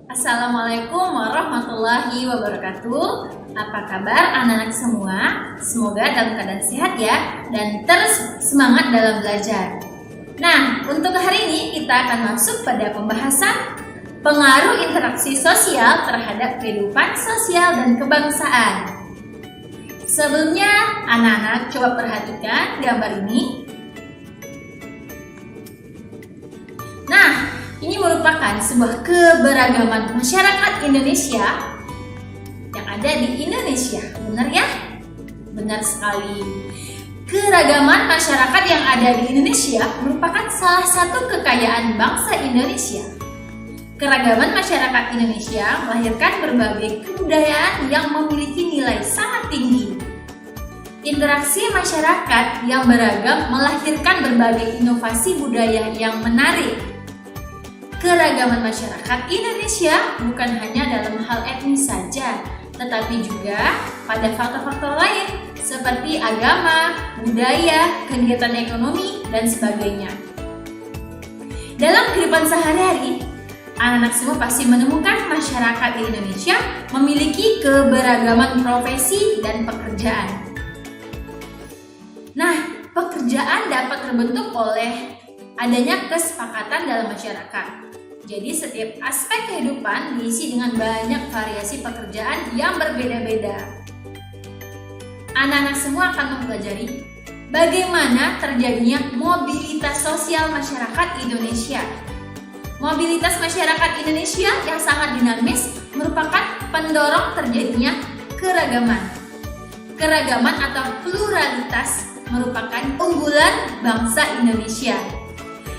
Assalamualaikum warahmatullahi wabarakatuh. Apa kabar anak-anak semua? Semoga dalam keadaan sehat ya, dan terus semangat dalam belajar. Nah, untuk hari ini kita akan masuk pada pembahasan pengaruh interaksi sosial terhadap kehidupan sosial dan kebangsaan. Sebelumnya, anak-anak coba perhatikan gambar ini. Nah, ini merupakan sebuah keberagaman masyarakat Indonesia yang ada di Indonesia. Benar ya? Benar sekali. Keragaman masyarakat yang ada di Indonesia merupakan salah satu kekayaan bangsa Indonesia. Keragaman masyarakat Indonesia melahirkan berbagai kebudayaan yang memiliki nilai sangat tinggi. Interaksi masyarakat yang beragam melahirkan berbagai inovasi budaya yang menarik. Keragaman masyarakat Indonesia bukan hanya dalam hal etnis saja, tetapi juga pada faktor-faktor lain seperti agama, budaya, kegiatan ekonomi, dan sebagainya. Dalam kehidupan sehari-hari, anak-anak semua pasti menemukan masyarakat di Indonesia memiliki keberagaman profesi dan pekerjaan. Nah, pekerjaan dapat terbentuk oleh adanya kesepakatan dalam masyarakat. Jadi setiap aspek kehidupan diisi dengan banyak variasi pekerjaan yang berbeda-beda. Anak-anak semua akan mempelajari bagaimana terjadinya mobilitas sosial masyarakat Indonesia. Mobilitas masyarakat Indonesia yang sangat dinamis merupakan pendorong terjadinya keragaman. Keragaman atau pluralitas merupakan unggulan bangsa Indonesia.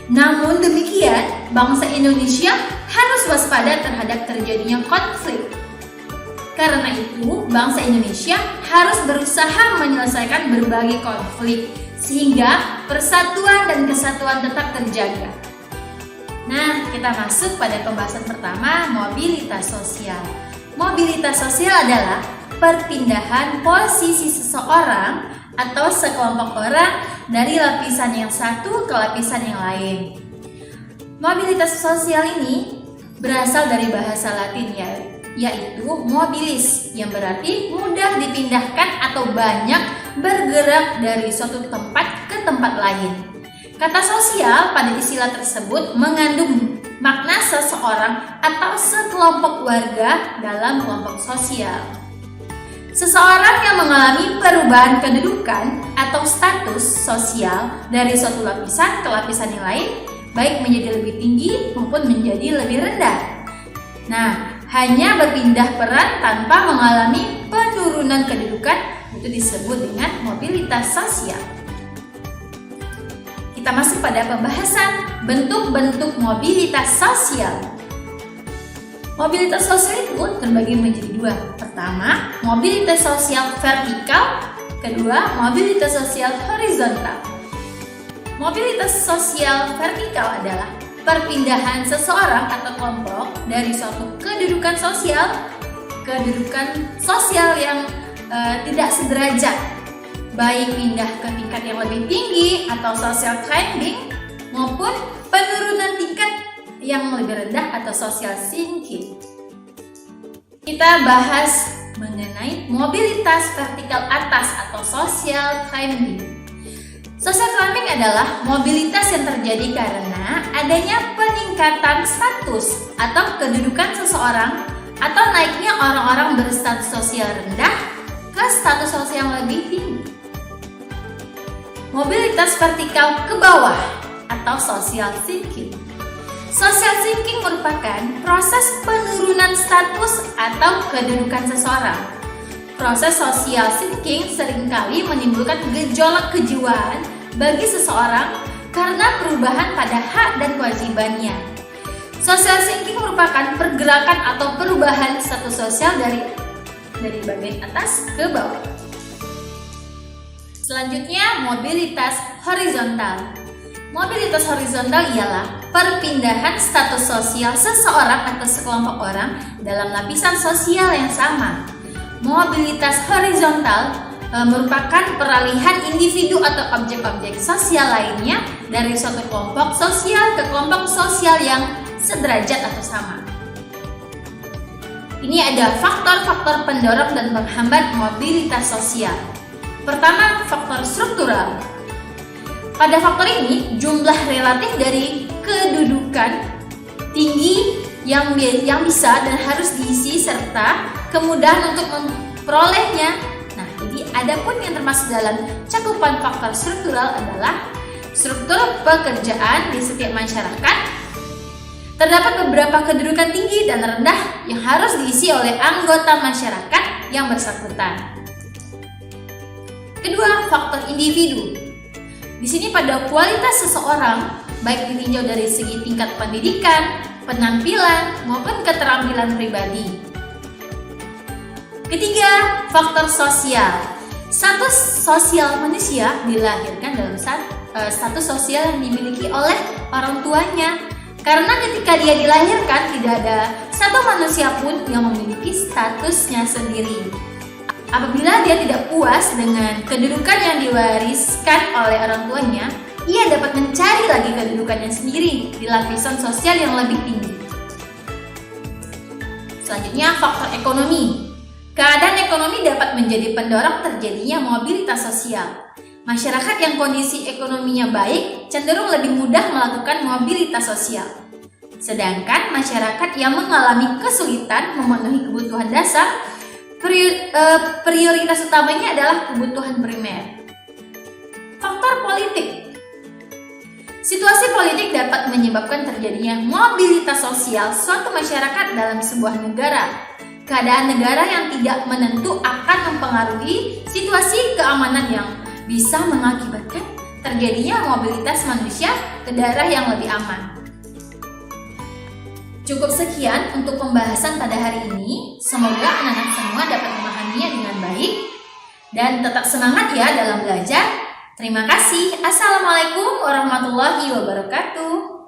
Namun demikian, bangsa Indonesia harus waspada terhadap terjadinya konflik. Karena itu, bangsa Indonesia harus berusaha menyelesaikan berbagai konflik sehingga persatuan dan kesatuan tetap terjaga. Nah, kita masuk pada pembahasan pertama, mobilitas sosial. Mobilitas sosial adalah perpindahan posisi seseorang atau sekelompok orang dari lapisan yang satu ke lapisan yang lain. Mobilitas sosial ini berasal dari bahasa Latin yaitu mobilis, yang berarti mudah dipindahkan atau banyak bergerak dari suatu tempat ke tempat lain. Kata sosial pada istilah tersebut mengandung makna seseorang atau sekelompok warga dalam kelompok sosial. Seseorang yang mengalami perubahan kedudukan atau status sosial dari suatu lapisan ke lapisan yang lain, baik menjadi lebih tinggi maupun menjadi lebih rendah. Nah, hanya berpindah peran tanpa mengalami penurunan kedudukan itu disebut dengan mobilitas sosial. Kita masuk pada pembahasan bentuk-bentuk mobilitas sosial. Mobilitas sosial itu terbagi menjadi dua. Pertama, mobilitas sosial vertikal. Kedua, mobilitas sosial horizontal. Mobilitas sosial vertikal adalah perpindahan seseorang atau kelompok dari suatu kedudukan sosial yang tidak sederajat, baik pindah ke tingkat yang lebih tinggi atau social climbing maupun penurunan tingkat yang lebih rendah atau social sinking. Kita bahas mengenai mobilitas vertikal atas atau social climbing. Social climbing adalah mobilitas yang terjadi karena adanya peningkatan status atau kedudukan seseorang atau naiknya orang-orang berstatus sosial rendah ke status sosial yang lebih tinggi. Mobilitas vertikal ke bawah atau social sinking. Social sinking merupakan proses penurunan status atau kedudukan seseorang. Proses social sinking seringkali menimbulkan gejolak kejiwaan bagi seseorang karena perubahan pada hak dan kewajibannya. Social sinking merupakan pergerakan atau perubahan status sosial dari bagian atas ke bawah. Selanjutnya, mobilitas horizontal. Mobilitas horizontal ialah perpindahan status sosial seseorang atau sekelompok orang dalam lapisan sosial yang sama. Mobilitas horizontal merupakan peralihan individu atau objek-objek sosial lainnya dari suatu kelompok sosial ke kelompok sosial yang sederajat atau sama. Ini ada faktor-faktor pendorong dan penghambat mobilitas sosial. Pertama, faktor struktural. Pada faktor ini, jumlah relatif dari kedudukan tinggi yang bisa dan harus diisi serta kemudahan untuk memperolehnya. Nah, jadi ada pun yang termasuk dalam cakupan faktor struktural adalah struktur pekerjaan di setiap masyarakat. Terdapat beberapa kedudukan tinggi dan rendah yang harus diisi oleh anggota masyarakat yang bersangkutan. Kedua, faktor individu. Di sini pada kualitas seseorang, baik ditinjau dari segi tingkat pendidikan, penampilan, maupun keterampilan pribadi. Ketiga, faktor sosial. Status sosial manusia dilahirkan dalam status sosial yang dimiliki oleh orang tuanya. Karena ketika dia dilahirkan, tidak ada satu manusia pun yang memiliki statusnya sendiri. Apabila dia tidak puas dengan kedudukan yang diwariskan oleh orang tuanya, ia dapat mencari lagi kedudukannya sendiri di lapisan sosial yang lebih tinggi. Selanjutnya, faktor ekonomi. Keadaan ekonomi dapat menjadi pendorong terjadinya mobilitas sosial. Masyarakat yang kondisi ekonominya baik cenderung lebih mudah melakukan mobilitas sosial. Sedangkan masyarakat yang mengalami kesulitan memenuhi kebutuhan dasar, prioritas utamanya adalah kebutuhan primer. Faktor politik. Situasi politik dapat menyebabkan terjadinya mobilitas sosial suatu masyarakat dalam sebuah negara. Keadaan negara yang tidak menentu akan mempengaruhi situasi keamanan yang bisa mengakibatkan terjadinya mobilitas manusia ke daerah yang lebih aman. Cukup sekian untuk pembahasan pada hari ini. Semoga anak-anak semua dapat memahaminya dengan baik dan tetap semangat ya dalam belajar. Terima kasih. Assalamualaikum warahmatullahi wabarakatuh.